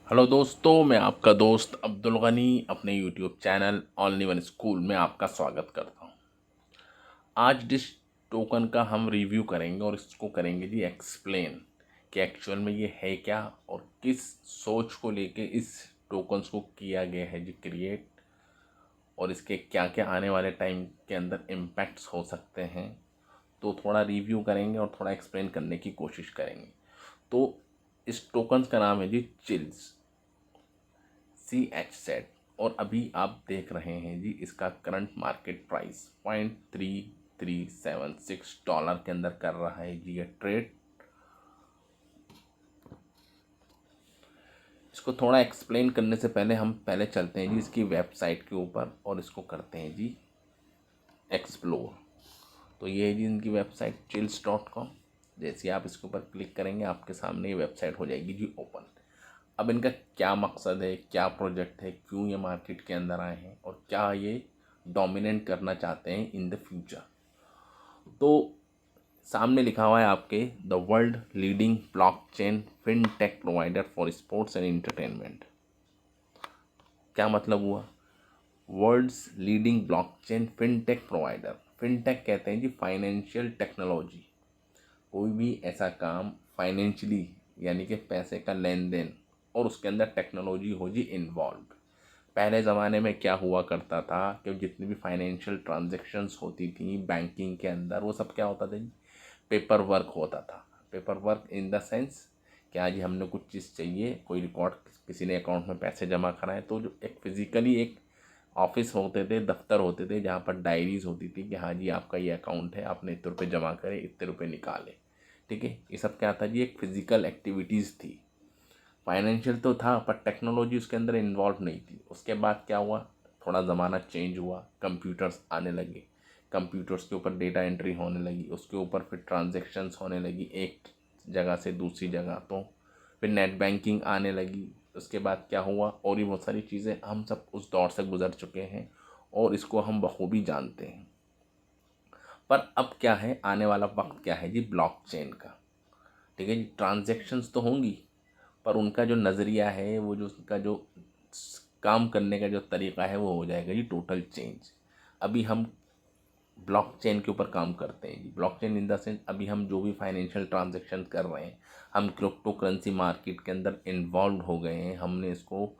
Hello दोस्तों, मैं आपका दोस्त अब्दुल गनी अपने YouTube channel only one school में आपका स्वागत करता हूं। आज जिस टोकन का हम रिव्यू करेंगे और इसको करेंगे जी एक्सप्लेन कि एक्चुअल में ये है क्या और किस सोच को लेके इस टोकन्स को किया गया है जी क्रिएट, और इसके क्या क्या आने वाले टाइम के अंदर इम्पैक्ट्स हो सकते हैं। तो थोड़ा रिव्यू करेंगे और थोड़ा एक्सप्लेन करने की कोशिश करेंगे। तो इस टोकन्स का नाम है जी चिल्स, CHZ। और अभी आप देख रहे हैं जी इसका करंट मार्केट प्राइस $0.3376 के अंदर कर रहा है जी ये ट्रेड। इसको थोड़ा एक्सप्लेन करने से पहले हम पहले चलते हैं जी इसकी वेबसाइट के ऊपर और इसको करते हैं जी एक्सप्लोर। तो ये है जी इनकी वेबसाइट chills.com। जैसे आप इसके ऊपर क्लिक करेंगे आपके सामने ये वेबसाइट हो जाएगी जी ओपन। अब इनका क्या मकसद है, क्या प्रोजेक्ट है, क्यों ये मार्केट के अंदर आए हैं और क्या ये डोमिनेट करना चाहते हैं इन द फ्यूचर। तो सामने लिखा हुआ है आपके the world leading blockchain fintech provider for sports and entertainment. क्या मतलब हुआ? World's leading blockchain fintech provider. Fintech कहते हैं जी फाइनेंशियल टेक्नोलॉजी। कोई भी ऐसा काम फाइनेंशियली यानी कि पैसे का लेन देन और उसके अंदर टेक्नोलॉजी हो जी इन्वॉल्व। पहले ज़माने में क्या हुआ करता था कि जितनी भी फाइनेंशियल ट्रांजैक्शंस होती थी बैंकिंग के अंदर, वो सब क्या होता था जी, पेपर वर्क होता था। Paper work in the sense कि आज हमने कुछ चीज़ चाहिए, कोई रिकॉर्ड, किसी ने अकाउंट में पैसे जमा कराए, तो जो एक फिज़िकली एक ऑफिस होते थे, दफ्तर होते थे, जहाँ पर डायरीज होती थी कि हाँ जी आपका ये अकाउंट है, आपने इतने रुपये जमा करे, इतने रुपये निकाले। ठीक है, ये सब क्या था जी, एक फिज़िकल एक्टिविटीज़ थी। फाइनेंशियल तो था पर टेक्नोलॉजी उसके अंदर इन्वॉल्व नहीं थी। उसके बाद क्या हुआ, थोड़ा ज़माना चेंज हुआ, कंप्यूटर्स आने लगे, कंप्यूटर्स के ऊपर डेटा एंट्री होने लगी, उसके ऊपर फिर ट्रांजैक्शंस होने लगी एक जगह से दूसरी जगह। तो फिर नेट बैंकिंग आने लगी। उसके बाद क्या हुआ, और भी बहुत सारी चीज़ें, हम सब उस दौर से गुजर चुके हैं और इसको हम बखूबी जानते हैं। पर अब क्या है, आने वाला वक्त क्या है जी ब्लॉकचेन का। ठीक है जी, ट्रांजैक्शंस तो होंगी पर उनका जो नज़रिया है, वो जो उसका जो काम करने का जो तरीका है, वो हो जाएगा जी टोटल चेंज। अभी हम ब्लॉकचेन के ऊपर काम करते हैं जी। ब्लॉकचेन इन द सेंस अभी हम जो भी फाइनेंशियल ट्रांजैक्शन कर रहे हैं, हम क्रिप्टो करेंसी मार्केट के अंदर इन्वॉल्व हो गए हैं, हमने इसको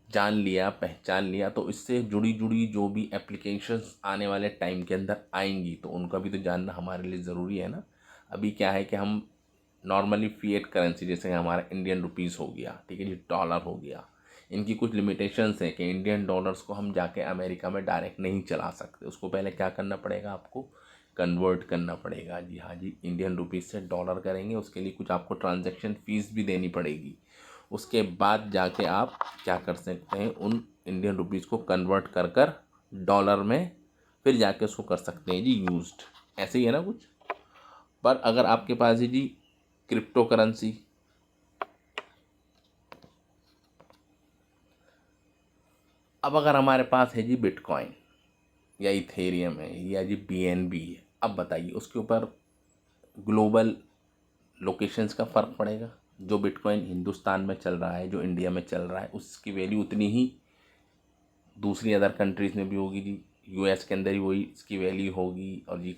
जान लिया, पहचान लिया, तो इससे जुड़ी जुड़ी जो भी एप्लीकेशंस आने वाले टाइम के अंदर आएंगी तो उनका भी तो जानना हमारे लिए ज़रूरी है ना। अभी क्या है कि हम नॉर्मली फिएट करेंसी, जैसे हमारा इंडियन रुपीज़ हो गया, ठीक है जी, डॉलर हो गया, इनकी कुछ लिमिटेशंस हैं कि इंडियन डॉलर्स को हम जाके अमेरिका में डायरेक्ट नहीं चला सकते। उसको पहले क्या करना पड़ेगा, आपको कन्वर्ट करना पड़ेगा जी। हाँ जी, इंडियन रुपीज़ से डॉलर करेंगे, उसके लिए कुछ आपको ट्रांजैक्शन फ़ीस भी देनी पड़ेगी। उसके बाद जाके आप क्या कर सकते हैं, उन इंडियन रुपीज़ को कन्वर्ट कर कर डॉलर में फिर जाके उसको कर सकते हैं जी यूज्ड। ऐसे ही है ना कुछ। पर अगर आपके पास है जी क्रिप्टो करेंसी, अब अगर हमारे पास है जी बिटकॉइन या इथेरियम है या जी BNB है, अब बताइए उसके ऊपर ग्लोबल लोकेशंस का फ़र्क पड़ेगा। जो बिटकॉइन हिंदुस्तान में चल रहा है, जो इंडिया में चल रहा है, उसकी वैल्यू उतनी ही दूसरी अदर कंट्रीज़ में भी होगी जी। US के अंदर ही वही इसकी वैल्यू होगी और जी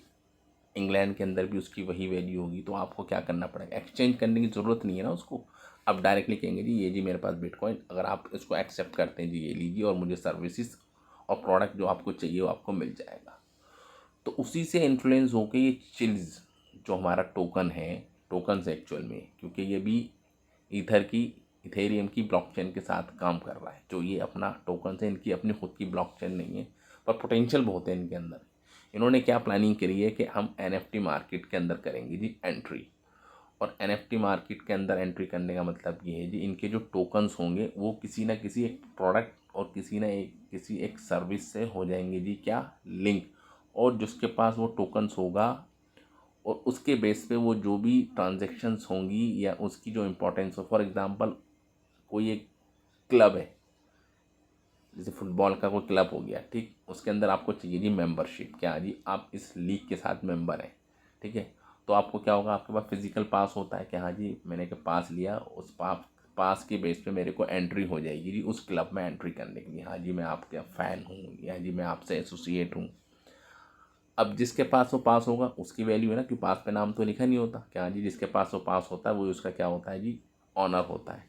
इंग्लैंड के अंदर भी उसकी वही वैल्यू होगी। तो आपको क्या करना पड़ेगा, एक्सचेंज करने की ज़रूरत नहीं है ना उसको। आप डायरेक्टली कहेंगे जी ये जी मेरे पास बिटकॉइन, अगर आप इसको एक्सेप्ट करते हैं जी ये लीजिए और मुझे सर्विसेज और प्रोडक्ट जो आपको चाहिए वो आपको मिल जाएगा। तो उसी से इन्फ्लुएंस होकर ये चिल्स जो हमारा टोकन है, टोकन से एक्चुअल में, क्योंकि ये भी ईथर की इथेरियम की ब्लॉकचेन के साथ काम कर रहा है। जो ये अपना टोकन है, इनकी अपनी खुद की ब्लॉकचेन नहीं है पर पोटेंशियल बहुत है इनके अंदर। इन्होंने क्या प्लानिंग करी है कि हम NFT मार्केट के अंदर करेंगे जी एंट्री। और NFT मार्केट के अंदर एंट्री करने का मतलब ये है जी, इनके जो टोकन्स होंगे वो किसी ना किसी एक प्रोडक्ट और किसी एक सर्विस से हो जाएंगे जी क्या, लिंक। और जिसके पास वो टोकन्स होगा और उसके बेस पे वो जो भी ट्रांजैक्शंस होंगी या उसकी जो इम्पोर्टेंस हो, फॉर एग्जांपल कोई एक क्लब है, जैसे फुटबॉल का कोई क्लब हो गया, ठीक, उसके अंदर आपको चाहिए जी मेंबरशिप, क्या जी आप इस लीग के साथ मेंबर हैं, ठीक है। तो आपको क्या होगा, आपके पास फिजिकल पास होता है कि हाँ जी मैंने एक पास लिया, उस पास के बेस पे मेरे को एंट्री हो जाएगी जी उस क्लब में एंट्री करने के लिए। हाँ जी मैं आपका फ़ैन हूँ, या जी मैं आपसे एसोसिएट हूँ। अब जिसके पास वो पास होगा उसकी वैल्यू है ना, कि पास पे नाम तो लिखा नहीं होता। क्या जी, जिसके पास वो पास होता है वो उसका क्या होता है जी, ऑनर होता है।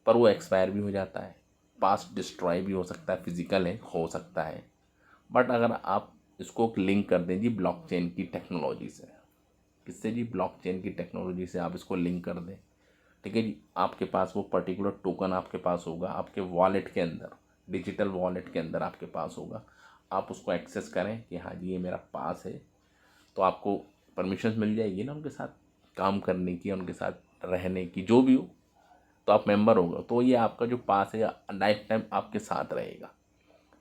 पर वो एक्सपायर भी हो जाता है, पास डिस्ट्रॉय भी हो सकता है, फिजिकल है हो सकता है। बट अगर आप इसको लिंक कर दें जी ब्लॉकचेन की टेक्नोलॉजी से, किससे जी, ब्लॉकचेन की टेक्नोलॉजी से आप इसको लिंक कर दें, ठीक है जी। आपके पास वो पर्टिकुलर टोकन आपके पास होगा, आपके वॉलेट के अंदर, डिजिटल वॉलेट के अंदर आपके पास होगा। आप उसको एक्सेस करें कि हाँ जी ये मेरा पास है, तो आपको परमिशन मिल जाएगी ना उनके साथ काम करने की, उनके साथ रहने की, जो भी हो। तो आप मेंबर हो गए, तो ये आपका जो पास है लाइफ टाइम आपके साथ रहेगा,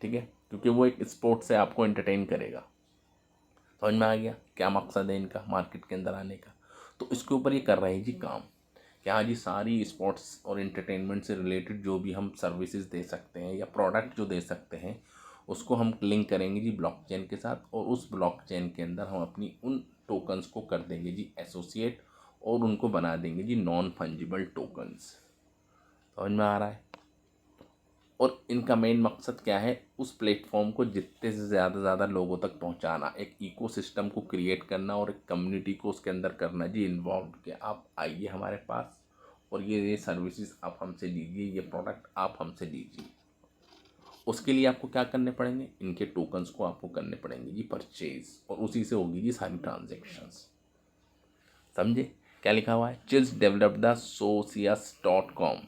ठीक है। क्योंकि वो एक स्पोर्ट से आपको एंटरटेन करेगा। समझ में आ गया क्या मकसद है इनका मार्केट के अंदर आने का। तो इसके ऊपर ये कर रहे हैं जी काम, कि हाँ जी सारी स्पोर्ट्स और एंटरटेनमेंट से रिलेटेड जो भी हम सर्विसेज दे सकते हैं या प्रोडक्ट जो दे सकते हैं, उसको हम लिंक करेंगे जी ब्लॉकचेन के साथ। और उस ब्लॉकचेन के अंदर हम अपनी उन टोकन्स को कर देंगे जी एसोसिएट, और उनको बना देंगे जी नॉन फंजिबल टोकन्स। समझ में आ रहा है। और इनका मेन मकसद क्या है, उस प्लेटफॉर्म को जितने से ज़्यादा लोगों तक पहुंचाना, एक इकोसिस्टम को क्रिएट करना और एक कम्युनिटी को उसके अंदर करना जी इन्वॉल्व, कि आप आइए हमारे पास और ये सर्विसेज आप हमसे लीजिए, ये प्रोडक्ट आप हमसे लीजिए। उसके लिए आपको क्या करने पड़ेंगे, इनके टोकन्स को आपको करने पड़ेंगे जी परचेज, और उसी से होगी जी सारी ट्रांजेक्शन्स। समझे क्या लिखा हुआ है, चिल्स डेवलप द socius.com।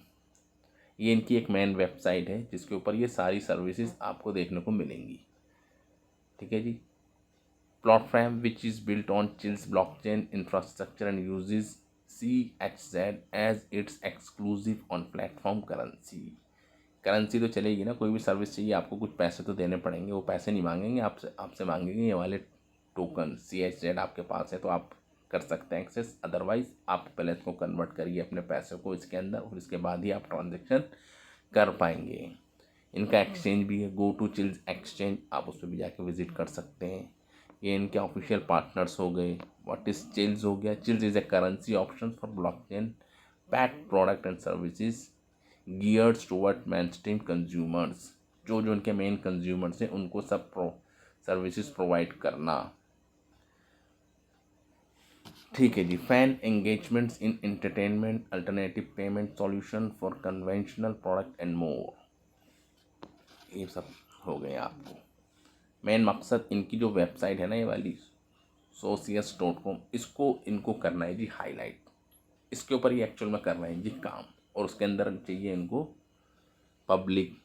ये इनकी एक मेन वेबसाइट है जिसके ऊपर ये सारी सर्विसेज आपको देखने को मिलेंगी, ठीक है जी। Platform which is built on Chiliz blockchain infrastructure and uses CHZ as its exclusive on platform currency. Currency तो चलेगी ना, कोई भी सर्विस चाहिए आपको कुछ पैसे तो देने पड़ेंगे, वो पैसे नहीं मांगेंगे आपसे मांगेंगे ये वाले टोकन। CHZ आपके पास है तो आप कर सकते हैं एक्सेस, अदरवाइज आप पहले इसको कन्वर्ट करिए अपने पैसे को इसके अंदर, और इसके बाद ही आप ट्रांजेक्शन कर पाएंगे। इनका एक्सचेंज भी है, गो टू चिल्स एक्सचेंज, आप उस पर भी जाके विजिट कर सकते हैं। ये इनके ऑफिशियल पार्टनर्स हो गए। व्हाट इज चिल्स हो गया, chills is a currency option for blockchain packed product and services gears toward mainstream consumers. जो जो उनके मेन कंज्यूमर्स हैं उनको सब सर्विसेज प्रोवाइड करना, ठीक है जी। Fan engagements in entertainment, alternative payment solution for conventional product and more, ये सब हो गए आपको। मेन मकसद इनकी जो वेबसाइट है ना ये वाली socius.com, इसको इनको करना है जी हाईलाइट, इसके ऊपर ये एक्चुअल में कर रहे हैं जी काम। और उसके अंदर चाहिए इनको पब्लिक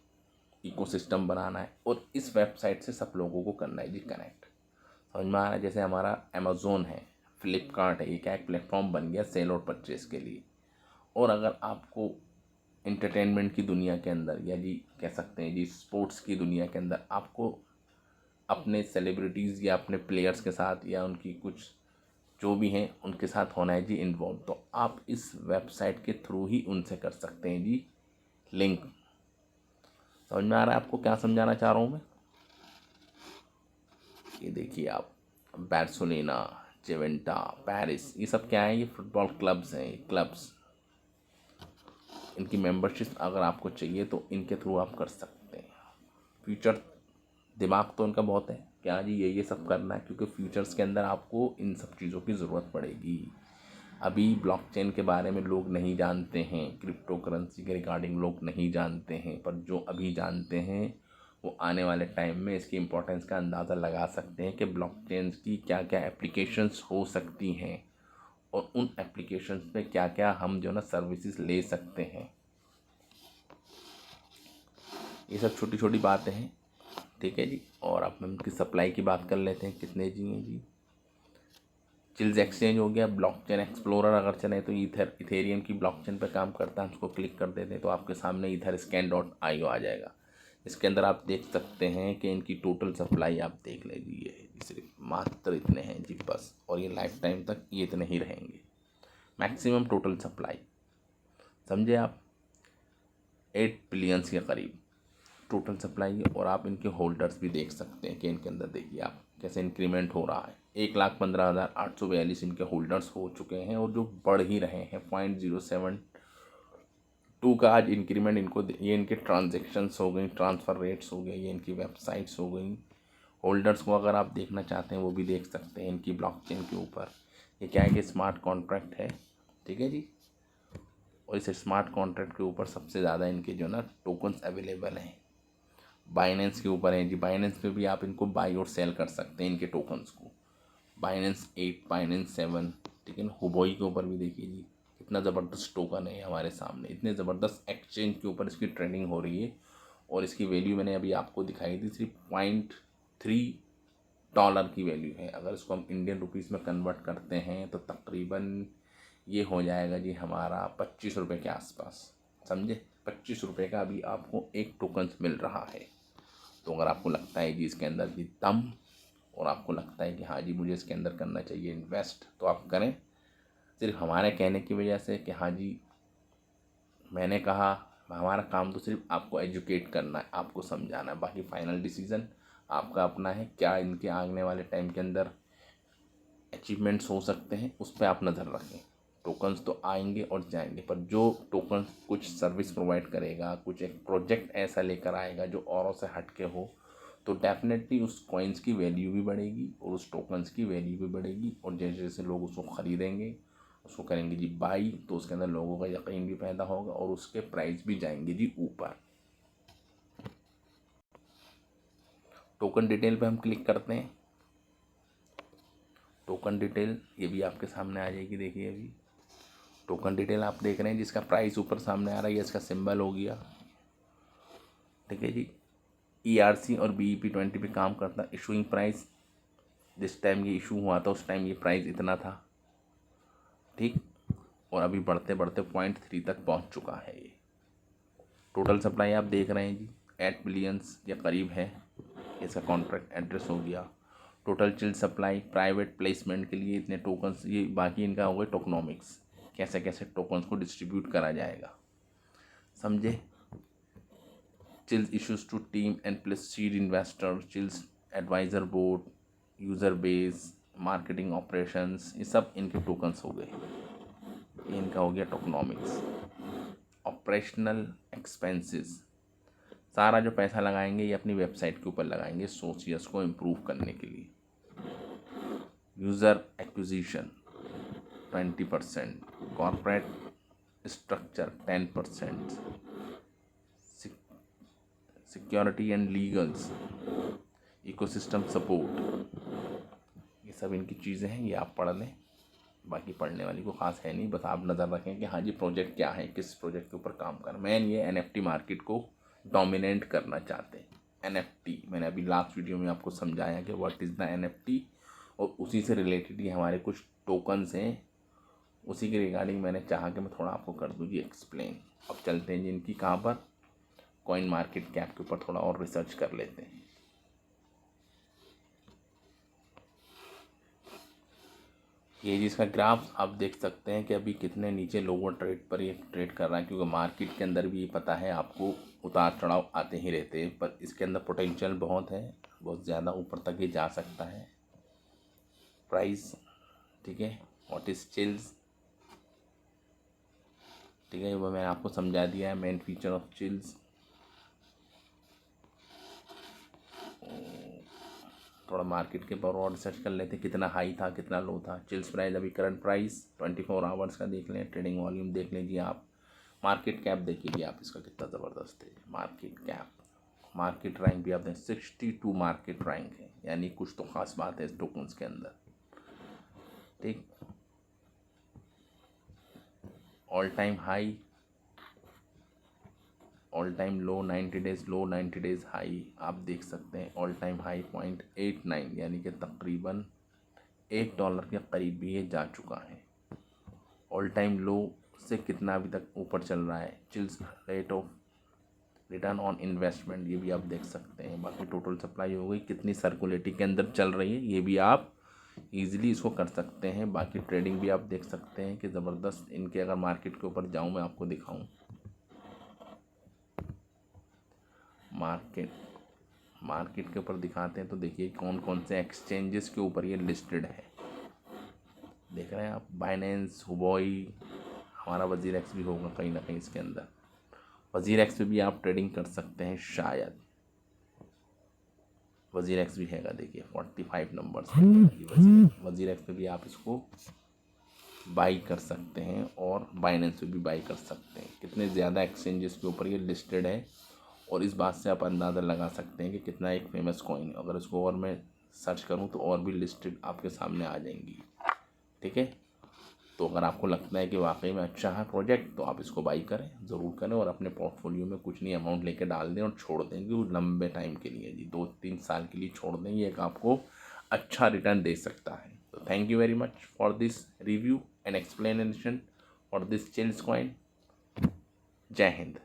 इकोसिस्टम बनाना है, और इस वेबसाइट से सब लोगों को करना है जी कनेक्ट। समझ में आ रहा है। जैसे हमारा अमेज़ोन है, फ्लिपकार्ट है, ये क्या एक प्लेटफॉर्म बन गया सेल और परचेज के लिए। और अगर आपको इंटरटेनमेंट की दुनिया के अंदर, या जी कह सकते हैं जी स्पोर्ट्स की दुनिया के अंदर, आपको अपने सेलिब्रिटीज़ या अपने प्लेयर्स के साथ या उनकी कुछ जो भी हैं उनके साथ होना है जी इन्वॉल्व, तो आप इस वेबसाइट के थ्रू ही उनसे कर सकते हैं जी लिंक। समझ में आ रहा है आपको क्या समझाना चाह रहा हूँ मैं। ये देखिए आप, बार्सिलोना, जेवेंटा, पेरिस, ये सब क्या है, ये फुटबॉल क्लब्स हैं, ये क्लब्स। इनकी मेंबरशिप अगर आपको चाहिए तो इनके थ्रू आप कर सकते हैं। फ्यूचर दिमाग तो उनका बहुत है, क्या जी ये सब करना है, क्योंकि फ्यूचर्स के अंदर आपको इन सब चीज़ों की ज़रूरत पड़ेगी। अभी ब्लॉकचेन के बारे में लोग नहीं जानते हैं, क्रिप्टो करेंसी के रिगार्डिंग लोग नहीं जानते हैं, पर जो अभी जानते हैं वो आने वाले टाइम में इसकी इम्पोर्टेंस का अंदाज़ा लगा सकते हैं कि ब्लॉकचेन की क्या क्या एप्लीकेशंस हो सकती हैं, और उन एप्लीकेशंस पे क्या क्या हम जो ना सर्विसेज ले सकते हैं। ये सब छोटी छोटी बातें हैं, ठीक है जी। और अब हम उनकी सप्लाई की बात कर लेते हैं, कितने जी हैं जी। चिल्स एक्सचेंज हो गया, ब्लॉकचेन एक्सप्लोरर अगर चले तो इथेरियम की ब्लॉकचेन पे काम करता है, उसको क्लिक कर देते हैं तो आपके सामने etherscan.io आ जाएगा। इसके अंदर आप देख सकते हैं कि इनकी टोटल सप्लाई आप देख लीजिए, सिर्फ मात्र इतने हैं जी बस, और ये लाइफ टाइम तक ये इतने ही रहेंगे, मैक्सिमम टोटल सप्लाई। समझे आप, 8 बिलियंस के करीब टोटल सप्लाई है। और आप इनके होल्डर्स भी देख सकते हैं कि इनके अंदर देखिए आप कैसे इंक्रीमेंट हो रहा है। 1,15,842 इनके होल्डर्स हो चुके हैं, और जो बढ़ ही रहे हैं, 0.07 2 का आज इंक्रीमेंट इनको ये इनके ट्रांजेक्शन्स हो गई, ट्रांसफ़र रेट्स हो गए, ये इनकी वेबसाइट्स हो गई। होल्डर्स को अगर आप देखना चाहते हैं वो भी देख सकते हैं इनकी ब्लॉकचेन के ऊपर। ये क्या है कि स्मार्ट कॉन्ट्रैक्ट है, ठीक है जी। और इस स्मार्ट कॉन्ट्रैक्ट के ऊपर सबसे ज़्यादा इनके जो ना टोकन्स अवेलेबल हैं बाइनेंस के ऊपर हैं जी। बाइनेंस पे भी आप इनको बाई और सेल कर सकते हैं इनके टोकन्स को। बाइनेंस 8, बाइनेंस 7, ठीक है ना। हुबोई के ऊपर भी देखिए जी कितना ज़बरदस्त टोकन है हमारे सामने। इतने ज़बरदस्त एक्सचेंज के ऊपर इसकी ट्रेडिंग हो रही है और इसकी वैल्यू मैंने अभी आपको दिखाई थी, सिर्फ $0.3 की वैल्यू है। अगर इसको हम इंडियन रुपीज़ में कन्वर्ट करते हैं तो तकरीबन ये हो जाएगा जी हमारा 25 रुपये के आसपास, समझे। 25 रुपये का अभी आपको एक टोकन मिल रहा है। तो अगर आपको लगता है जी इसके अंदर भी दम और आपको लगता है कि हाँ जी मुझे इसके अंदर करना चाहिए इन्वेस्ट, तो आप करें। सिर्फ हमारे कहने की वजह से कि हाँ जी मैंने कहा, हमारा काम तो सिर्फ आपको एजुकेट करना है, आपको समझाना है। बाकी फाइनल डिसीज़न आपका अपना है। क्या इनके आने वाले टाइम के अंदर अचीवमेंट्स हो सकते हैं उस पर आप नज़र रखें। टोकन्स तो आएंगे और जाएंगे, पर जो टोकन्स कुछ सर्विस प्रोवाइड करेगा, कुछ एक प्रोजेक्ट ऐसा लेकर आएगा जो औरों से हट के हो, तो डेफिनेटली उस कॉइन्स की वैल्यू भी बढ़ेगी और उस टोकन्स की वैल्यू भी बढ़ेगी। और जैसे जैसे लोग उसको ख़रीदेंगे, उसको करेंगे जी बाई, तो उसके अंदर लोगों का यकीन भी पैदा होगा और उसके प्राइस भी जाएंगे जी ऊपर। टोकन डिटेल पे हम क्लिक करते हैं। टोकन डिटेल ये भी आपके सामने आ जाएगी। देखिए अभी टोकन डिटेल आप देख रहे हैं जिसका प्राइस ऊपर सामने आ रहा है, ये इसका सिंबल हो गया, ठीक है जी। ERC और BEP20 पे काम करता। इशूइंग प्राइस जिस टाइम ये इशू हुआ था उस टाइम ये प्राइस इतना था, ठीक। और अभी बढ़ते बढ़ते 0.3 तक पहुंच चुका है ये। टोटल सप्लाई आप देख रहे हैं जी 8 बिलियंस या करीब है। इसका कॉन्ट्रैक्ट एड्रेस हो गया। Total chill supply private placement के लिए इतने टोकन्स, ये बाकी इनका हो गया टोकनॉमिक्स, कैसे कैसे टोकन्स को डिस्ट्रीब्यूट करा जाएगा, समझे। Chiliz issues to team and plus seed investor, Chiliz advisor board, user base, marketing operations, ये सब इनके टोकन्स हो गए। ये इनका हो गया टोकनॉमिक्स। ऑपरेशनल एक्सपेंसेस, सारा जो पैसा लगाएंगे ये अपनी वेबसाइट के ऊपर लगाएंगे सोशियस को इम्प्रूव करने के लिए। User acquisition 20%, corporate structure 10%, security and legals, ecosystem support, ये सब इनकी चीज़ें हैं, ये आप पढ़ लें। बाकी पढ़ने वाली को खास है नहीं, बस आप नज़र रखें कि हाँ जी प्रोजेक्ट क्या है, किस प्रोजेक्ट के ऊपर काम कर। मैन ये NFT मार्केट को डोमिनेट करना चाहते हैं। NFT मैंने अभी लास्ट वीडियो में आपको समझाया कि व्हाट इज़ द NFT, और उसी से रिलेटेड ही हमारे कुछ टोकन्स हैं, उसी के रिगार्डिंग मैंने चाहा कि मैं थोड़ा आपको कर दूँ जी एक्सप्लेन। अब चलते हैं जी इनकी कहाँ पर, कॉइन मार्केट कैप के ऊपर थोड़ा और रिसर्च कर लेते हैं। ये जिसका ग्राफ आप देख सकते हैं कि अभी कितने नीचे लोअर ट्रेड पर ये ट्रेड कर रहा है, क्योंकि मार्केट के अंदर भी ये पता है आपको उतार चढ़ाव आते ही रहते हैं, पर इसके अंदर पोटेंशियल बहुत है, बहुत ज़्यादा ऊपर तक ये जा सकता है। प्राइस, ठीक है, व्हाट इज चिल्स, ठीक है, वो मैंने आपको समझा दिया है मेन फीचर ऑफ चिल्स। थोड़ा मार्केट के ऊपर और रिसर्च कर लेते हैं, कितना हाई था कितना लो था। चिल्स प्राइस अभी करंट प्राइस 24 आवर्स का देख लें, ट्रेडिंग वॉल्यूम देख लीजिए आप, मार्केट कैप देखिए आप इसका कितना ज़बरदस्त है। मार्केट कैप, मार्केट रैंक भी आप देखें 62 मार्केट रैंक है, यानी कुछ तो ख़ास बात है इस टोकन्स के अंदर, ठीक। All time high, all time low, 90 days low, 90 days high आप देख सकते हैं। ऑल टाइम हाई 0.89, यानी कि तकरीबन $1 के करीब भी ये जा चुका है। ऑल टाइम लो से कितना अभी तक ऊपर चल रहा है। Chills rate of return on investment, ये भी आप देख सकते हैं। बाकी टोटल सप्लाई हो गई, कितनी सर्कुलेटी के अंदर चल रही है, ये भी आप ईजिली इसको कर सकते हैं। बाकी ट्रेडिंग भी आप देख सकते हैं कि ज़बरदस्त इनके, अगर मार्केट के ऊपर जाऊँ मैं आपको दिखाऊँ, मार्केट के ऊपर दिखाते हैं तो देखिए कौन कौन से एक्सचेंजेस के ऊपर ये लिस्टेड है। देख रहे हैं आप, बाइनेंस, हुबोई, हमारा वजीर एक्स भी होगा कहीं ना कहीं इसके अंदर, वज़ीर एक्स पे भी आप ट्रेडिंग कर सकते हैं शायद। वज़ीर एक्स भी हैगा, देखिए 45 नंबर्स पे वज़ीर एक्स पे भी आप इसको बाई कर सकते हैं और बाइनेंस पे भी बाई कर सकते हैं। कितने ज़्यादा एक्सचेंजेस के ऊपर ये लिस्टेड है और इस बात से आप अंदाज़ा लगा सकते हैं कि कितना एक फेमस कॉइन है। अगर इसको और मैं सर्च करूं तो और भी लिस्टेड आपके सामने आ जाएंगी, ठीक है। तो अगर आपको लगता है कि वाकई में अच्छा है प्रोजेक्ट तो आप इसको बाई करें, ज़रूर करें और अपने पोर्टफोलियो में कुछ नहीं अमाउंट लेके डाल दें और छोड़ दें कि वो लंबे टाइम के लिए जी 2-3 साल के लिए छोड़ दें, ये एक आपको अच्छा रिटर्न दे सकता है। तो thank you very much for this review and explanation for this chills coin. जय हिंद।